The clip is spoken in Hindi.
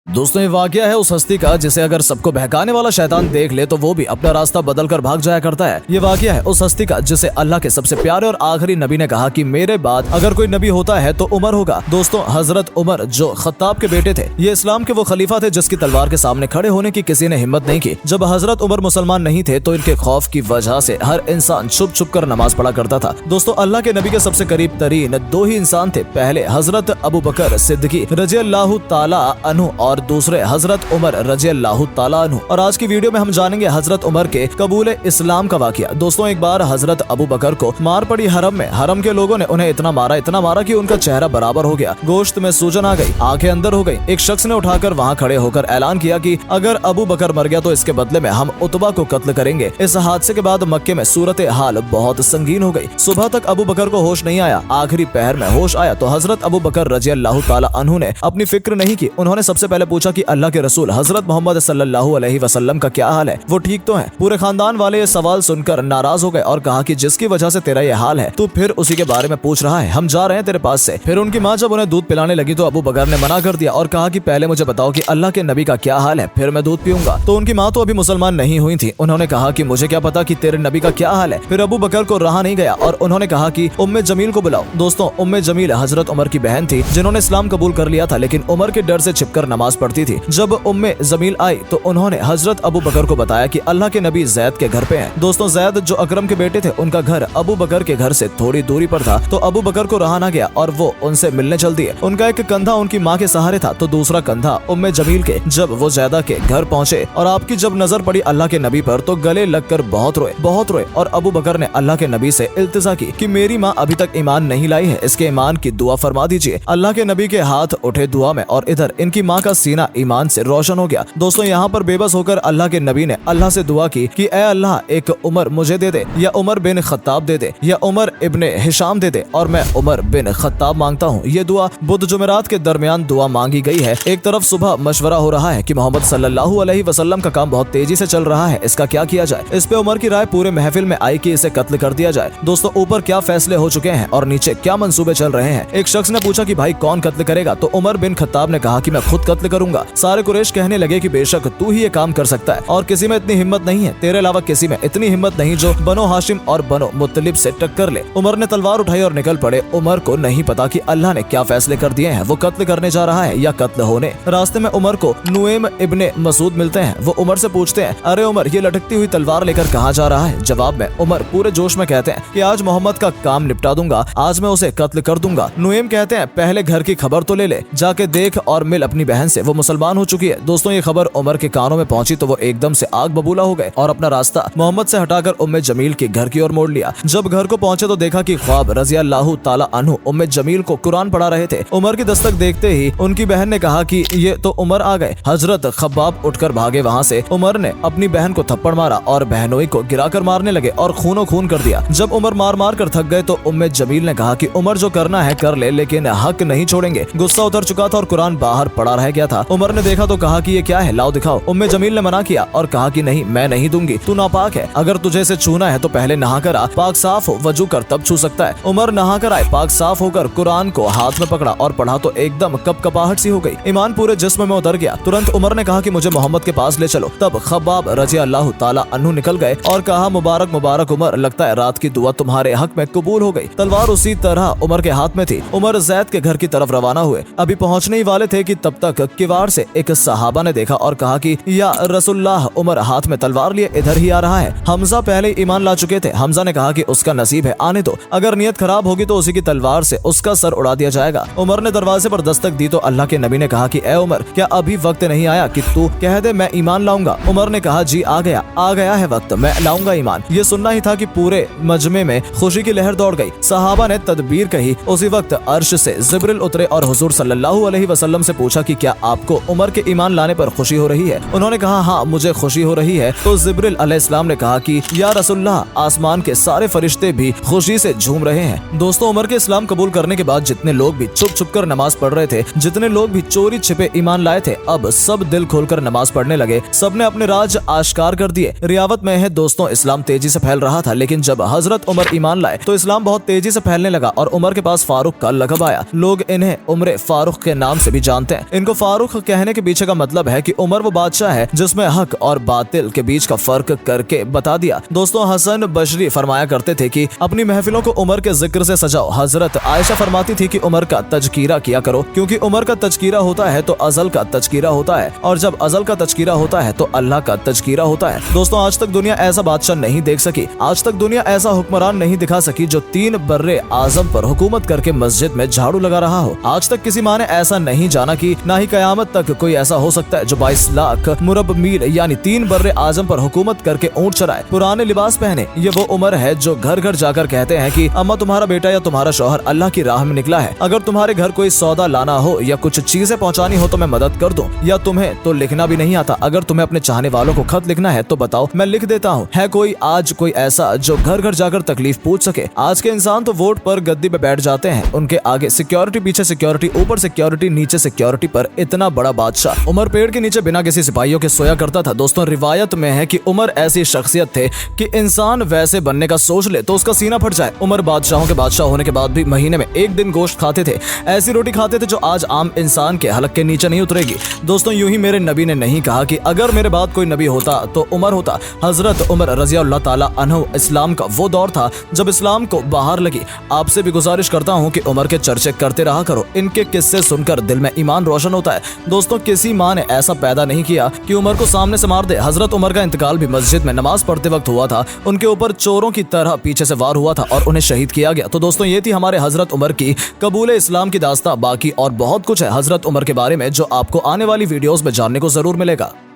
दोस्तों ये वाकया है उस हस्ती का जिसे अगर सबको बहकाने वाला शैतान देख ले तो वो भी अपना रास्ता बदल कर भाग जाया करता है। ये वाकया है उस हस्ती का जिसे अल्लाह के सबसे प्यारे और आखिरी नबी ने कहा कि मेरे बाद अगर कोई नबी होता है तो उमर होगा। दोस्तों हजरत उमर जो खत्ताब के बेटे थे, ये इस्लाम के वो खलीफा थे जिसकी तलवार के सामने खड़े होने की किसी ने हिम्मत नहीं की। जब हजरत उमर मुसलमान नहीं थे तो इनके खौफ की वजह से हर इंसान छुप छुप कर नमाज पढ़ा करता था। दोस्तों अल्लाह के नबी के सबसे करीब तरीन दो ही इंसान थे, पहले हजरत अबू बकर सिद्दीकी रज़ियल्लाहु ताला अन्हु और दूसरे हजरत उमर रज़ियल्लाहु ताला अन्हु। और आज की वीडियो में हम जानेंगे हजरत उमर के कबूल इस्लाम का वाकया। दोस्तों एक बार हजरत अबू बकर को मार पड़ी हरम में। हरम के लोगों ने उन्हें इतना मारा कि उनका चेहरा बराबर हो गया, गोश्त में सूजन आ गई, आंखें अंदर हो गई। एक शख्स ने उठाकर वहां खड़े होकर ऐलान किया कि अगर अबू बकर मर गया तो इसके बदले में हम उतबा को कत्ल करेंगे। इस हादसे के बाद मक्के में सूरत हाल बहुत संगीन हो गई। सुबह तक अबू बकर को होश नहीं आया। आखिरी पहर में होश आया तो हजरत अबू बकर रज़ियल्लाहु ताला अन्हु ने अपनी फिक्र नहीं की। उन्होंने सबसे पहले पूछा कि अल्लाह के रसूल हजरत मोहम्मद सल्लल्लाहु अलैहि वसल्लम का क्या हाल है, वो ठीक तो है? पूरे खानदान वाले ये सवाल सुनकर नाराज हो गए और कहा कि जिसकी वजह से तेरा ये हाल है तू फिर उसी के बारे में पूछ रहा है, हम जा रहे हैं तेरे पास से। फिर उनकी माँ जब उन्हें दूध पिलाने लगी तो अबू बकर ने मना कर दिया और कहा कि पहले मुझे बताओ कि अल्लाह के नबी का क्या हाल है, फिर मैं दूध पीऊंगा। तो उनकी माँ तो अभी मुसलमान नहीं हुई थी। उन्होंने कहा कि मुझे क्या पता कि तेरे नबी का क्या हाल है। फिर अबू बकर को रहा नहीं गया और उन्होंने कहा कि उम्मे जमील को बुलाओ। दोस्तों उम्मे जमील हजरत उमर की बहन थी जिन्होंने इस्लाम कबूल कर लिया था, लेकिन उमर के डर से छिपकर नमाज पढ़ती थी। जब उम्मे जमील आई तो उन्होंने हजरत अबू बकर को बताया कि अल्लाह के नबी जैद के घर पे हैं। दोस्तों जैद जो अकरम के बेटे थे, उनका घर अबू बकर के घर से थोड़ी दूरी पर था। तो अबू बकर को रहा ना गया और वो उनसे मिलने चल दिए। उनका एक कंधा उनकी माँ के सहारे था तो दूसरा कंधा उम्मे जमील के। जब वो जैदा के घर पहुँचे और आपकी जब नजर पड़ी अल्लाह के नबी पर तो गले लगकर बहुत रोए और अबू बकर ने अल्लाह के नबी से इल्तिजा की कि मेरी माँ अभी तक ईमान नहीं लाई है, इसके ईमान की दुआ फरमा दीजिए। अल्लाह के नबी के हाथ उठे दुआ में और इधर इनकी माँ का सीना ईमान से रोशन हो गया। दोस्तों यहाँ पर बेबस होकर अल्लाह के नबी ने अल्लाह से दुआ की कि ए अल्लाह एक उमर मुझे दे दे, या उमर बिन खत्ताब दे दे, या उमर इब्ने हिशाम दे दे, और मैं उमर बिन खत्ताब मांगता हूँ। ये दुआ बुध जुमेरात के दरमियान दुआ मांगी गई है। एक तरफ सुबह मशवरा हो रहा है कि मोहम्मद सल्लल्लाहु अलैहि वसल्लम का काम बहुत तेजी से चल रहा है, इसका क्या किया जाए। इस पे उमर की राय पूरे महफिल में आई कि इसे कत्ल कर दिया जाए। दोस्तों ऊपर क्या फैसले हो चुके हैं और नीचे क्या मंसूबे चल रहे हैं। एक शख्स ने पूछा कि भाई कौन कत्ल करेगा, तो उमर बिन खत्ताब ने कहा कि मैं खुद कत्ल करूंगा। सारे कुरैश कहने लगे कि बेशक तू ही ये काम कर सकता है और किसी में इतनी हिम्मत नहीं है, तेरे अलावा किसी में इतनी हिम्मत नहीं जो बनो हाशिम और बनो मुत्तलिब से टक्कर ले। उमर ने तलवार उठाई और निकल पड़े। उमर को नहीं पता कि अल्लाह ने क्या फैसले कर दिए हैं, वो कत्ल करने जा रहा है या कत्ल होने। रास्ते में उमर को नुएम इब्ने मसूद मिलते हैं। वो उमर से पूछते हैं, अरे उमर ये लटकती हुई तलवार लेकर कहाँ जा रहा है? जवाब में उमर पूरे जोश में कहते हैं कि आज मोहम्मद का काम निपटा दूंगा, आज मैं उसे कत्ल कर दूंगा। नुएम कहते हैं पहले घर की खबर तो ले जाके देख और मिल अपनी बहन से, वो मुसलमान हो चुकी है। दोस्तों ये खबर उमर के कानों में पहुंची तो वो एकदम से आग बबूला हो गए और अपना रास्ता मोहम्मद से हटाकर उम्मे जमील के घर की ओर मोड़ लिया। जब घर को पहुंचे तो देखा कि ख्वाब रज़ियल्लाहु ताला अन्हु उम्मे जमील को कुरान पढ़ा रहे थे। उमर की दस्तक देखते ही उनकी बहन ने कहा कि ये तो उमर आ गए। हजरत खब्बाब उठकर भागे वहाँ से। उमर ने अपनी बहन को थप्पड़ मारा और बहनोई को गिराकर मारने लगे और खूनो खून कर दिया। जब उमर मार कर थक गए तो उम्मे जमील ने कहा कि उमर जो करना है कर ले, लेकिन हक नहीं छोड़ेंगे। गुस्सा उतर चुका था और कुरान बाहर पड़ा रह गया था। उमर ने देखा तो कहा कि ये क्या है, लाओ दिखाओ। उम्मे जमील ने मना किया और कहा कि नहीं मैं नहीं दूंगी, तू नापाक है, अगर तुझे इसे छूना है तो पहले नहा कर आ, पाक साफ हो, वजू कर तब छू सकता है। उमर नहा कर आए, पाक साफ होकर कुरान को हाथ में पकड़ा और पढ़ा तो एकदम कपकपाहट सी हो गई, ईमान पूरे जिस्म में उतर गया। तुरंत उमर ने कहा कि मुझे मोहम्मद के पास ले चलो। तब खब्बाब रज़ियल्लाहु ताला अन्हु निकल गए और कहा मुबारक मुबारक उमर, लगता है रात की दुआ तुम्हारे हक में कबूल हो गई। तलवार उसी तरह उमर के हाथ में थी। उमर जैद के घर की तरफ रवाना हुए। अभी पहुंचने ही वाले थे कि तब तक किवाड़ से एक सहाबा ने देखा और कहा कि या रसूलुल्लाह, उमर हाथ में तलवार लिए इधर ही आ रहा है। हमजा पहले ईमान ला चुके थे। हमजा ने कहा कि उसका नसीब है, आने दो, अगर नियत खराब होगी तो उसी की तलवार से उसका सर उड़ा दिया जाएगा। उमर ने दरवाजे पर दस्तक दी तो अल्लाह के नबी ने कहा कि ए उमर, क्या अभी वक्त नहीं आया कि तू कह दे मैं ईमान लाऊंगा? उमर ने कहा जी आ गया है वक्त, मैं लाऊंगा ईमान। ये सुनना ही था कि पूरे मजमे में खुशी की लहर दौड़ गई। सहाबा ने तदबीर कही। उसी वक्त अर्श से जिब्रिल उतरे और हुजूर सल्लल्लाहु अलैहि वसल्लम से पूछा कि क्या आपको उमर के ईमान लाने पर खुशी हो रही है? उन्होंने कहा हाँ मुझे खुशी हो रही है। तो जिब्रिल अलैहिस्सलाम ने कहा कि या रसूलल्लाह, आसमान के सारे फरिश्ते भी खुशी से झूम रहे हैं। दोस्तों उमर के इस्लाम कबूल करने के बाद जितने लोग भी छुप छुप कर नमाज पढ़ रहे थे, जितने लोग भी चोरी छिपे ईमान लाए थे, अब सब दिल खोलकर नमाज पढ़ने लगे। सबने अपने राज आश्कार कर दिए। रियावत में है दोस्तों इस्लाम तेजी से फैल रहा था, लेकिन जब हजरत उमर ईमान लाए तो इस्लाम बहुत तेजी से फैलने लगा और उमर के पास फारूक का लक़ब आया। लोग इन्हें उम्र फारूक के नाम से भी जानते हैं। इनको फारूक फारूक कहने के पीछे का मतलब है कि उमर वो बादशाह है जिसमें हक और बातिल के बीच का फर्क करके बता दिया। दोस्तों हसन बशरी फरमाया करते थे कि अपनी महफिलों को उमर के जिक्र से सजाओ। हजरत आयशा फरमाती थी कि उमर का तजकीरा किया करो, क्योंकि उमर का तजकीरा होता है तो अजल का तजकीरा होता है, और जब अजल का तजकीरा होता है तो अल्लाह का तजकीरा होता है। दोस्तों आज तक दुनिया ऐसा बादशाह नहीं देख सकी, आज तक दुनिया ऐसा हुक्मरान नहीं दिखा सकी जो 3 बर्रे आजम पर हुकूमत करके मस्जिद में झाड़ू लगा रहा हो। आज तक किसी माँ ने ऐसा नहीं जाना कि ना ही कयामत तक कोई ऐसा हो सकता है जो 22 लाख मुरब मील यानी 3 बर्रे आजम पर हुकूमत करके ऊंट चराए, पुराने लिबास पहने। ये वो उमर है जो घर घर जाकर कहते हैं कि अम्मा तुम्हारा बेटा या तुम्हारा शौहर अल्लाह की राह में निकला है, अगर तुम्हारे घर कोई सौदा लाना हो या कुछ चीजें पहुंचानी हो तो मैं मदद कर दूं, या तुम्हें तो लिखना भी नहीं आता, अगर तुम्हें अपने चाहने वालों को खत लिखना है तो बताओ मैं लिख देता हूँ। है कोई आज कोई ऐसा जो घर घर जाकर तकलीफ पूछ सके? आज के इंसान तो वोट पर गद्दी पे बैठ जाते हैं, उनके आगे सिक्योरिटी, पीछे सिक्योरिटी, ऊपर सिक्योरिटी, नीचे सिक्योरिटी, पर इतना बड़ा बादशाह। उमर पेड़ के नीचे बिना किसी सिपाहियों के सोया करता था। दोस्तों रिवायत में है कि उमर ऐसी शख्सियत थे कि इंसान वैसे बनने का सोच ले तो उसका सीना फट जाए। उमर बादशाहों के बादशाह होने के बाद भी महीने में 1 दिन गोश्त खाते थे, ऐसी रोटी खाते थे जो आज आम इंसान के हलक के नीचे नहीं उतरेगी। दोस्तों यूं ही मेरे नबी ने नहीं कहा कि अगर मेरे बाद कोई नबी होता तो उमर होता। हजरत उमर रज़ियल्लाहु ताला अन्हु इस्लाम का वो दौर था जब इस्लाम को बाहर लगी। आपसे भी गुजारिश करता हूं कि उमर के चर्चे करते रहा करो, इनके किस्से सुनकर दिल में ईमान रोशन होता है। दोस्तों किसी माँ ने ऐसा पैदा नहीं किया कि उमर को सामने से मार दे। हजरत उमर का इंतकाल भी मस्जिद में नमाज पढ़ते वक्त हुआ था, उनके ऊपर चोरों की तरह पीछे से वार हुआ था और उन्हें शहीद किया गया। तो दोस्तों ये थी हमारे हजरत उमर की कबूल इस्लाम की दास्तां। बाकी और बहुत कुछ है हजरत उमर के बारे में जो आपको आने वाली वीडियोस में जानने को जरूर मिलेगा।